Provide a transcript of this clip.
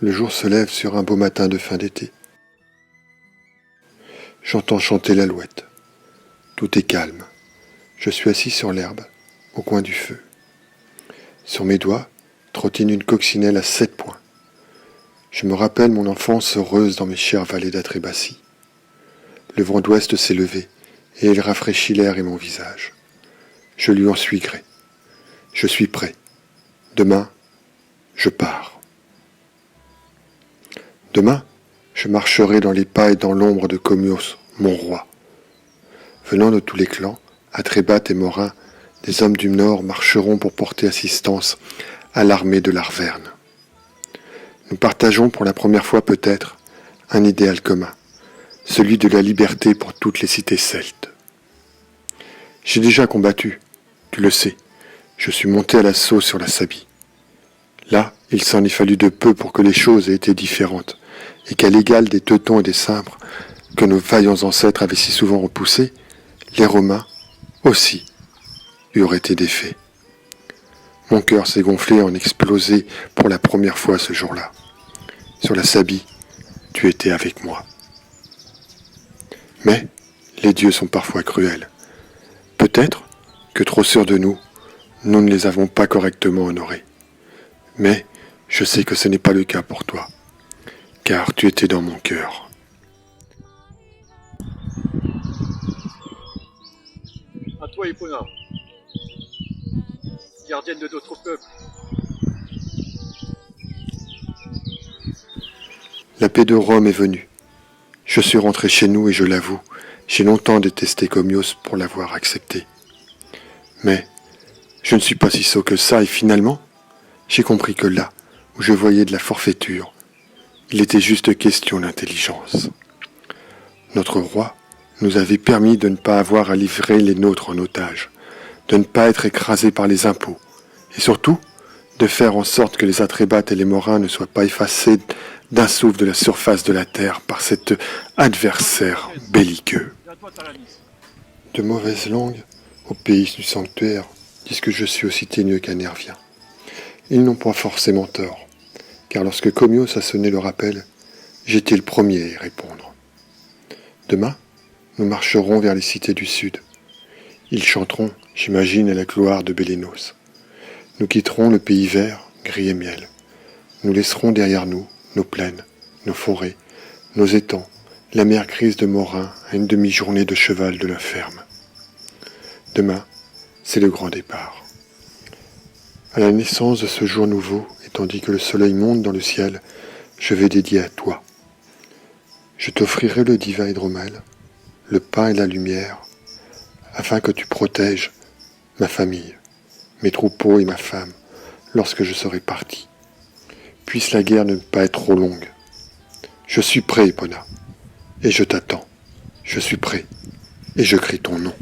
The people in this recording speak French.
Le jour se lève sur un beau matin de fin d'été. J'entends chanter l'alouette. Tout est calme. Je suis assis sur l'herbe, au coin du feu. Sur mes doigts trottine une coccinelle à 7 points. Je me rappelle mon enfance heureuse dans mes chères vallées d'Atrébatie. Le vent d'ouest s'est levé, et il rafraîchit l'air et mon visage. Je lui en suis gré. Je suis prêt. Demain, je pars. Demain, je marcherai dans les pas et dans l'ombre de Comios, mon roi. Venant de tous les clans, Atrébates et Morin, des hommes du Nord marcheront pour porter assistance à l'armée de l'Arverne. Nous partageons pour la première fois peut-être un idéal commun, celui de la liberté pour toutes les cités celtes. J'ai déjà combattu, tu le sais, je suis monté à l'assaut sur la Sabie. Là, il s'en est fallu de peu pour que les choses aient été différentes, et qu'à l'égal des Teutons et des Cimbres, que nos vaillants ancêtres avaient si souvent repoussés, les Romains, aussi, eurent été défaits. Mon cœur s'est gonflé en explosé pour la première fois ce jour-là. Sur la Sabie, tu étais avec moi. Mais les dieux sont parfois cruels. Peut-être que trop sûrs de nous, nous ne les avons pas correctement honorés. Mais je sais que ce n'est pas le cas pour toi, car tu étais dans mon cœur. À toi, Epona, gardienne de notre peuple. La paix de Rome est venue. Je suis rentré chez nous et je l'avoue, j'ai longtemps détesté Comios pour l'avoir accepté. Mais je ne suis pas si sot que ça et finalement, j'ai compris que là où je voyais de la forfaiture, il était juste question d'intelligence. Notre roi nous avait permis de ne pas avoir à livrer les nôtres en otage, de ne pas être écrasés par les impôts, et surtout de faire en sorte que les Atrébates et les Morins ne soient pas effacés d'un souffle de la surface de la terre par cet adversaire belliqueux. De mauvaises langues, au pays du sanctuaire, disent que je suis aussi teigneux qu'un nervien. Ils n'ont pas forcément tort, car lorsque Comios a sonné le rappel, j'étais le premier à y répondre. Demain, nous marcherons vers les cités du sud. Ils chanteront, j'imagine, à la gloire de Bélénos. Nous quitterons le pays vert, gris et miel. Nous laisserons derrière nous nos plaines, nos forêts, nos étangs, la mer grise de Morin à une demi-journée de cheval de la ferme. Demain, c'est le grand départ. À la naissance de ce jour nouveau, et tandis que le soleil monte dans le ciel, je vais dédier à toi. Je t'offrirai le divin hydromel, le pain et la lumière, afin que tu protèges ma famille, mes troupeaux et ma femme, lorsque je serai parti. Puisse la guerre ne pas être trop longue. Je suis prêt, Epona, et je t'attends. Je suis prêt, et je crie ton nom.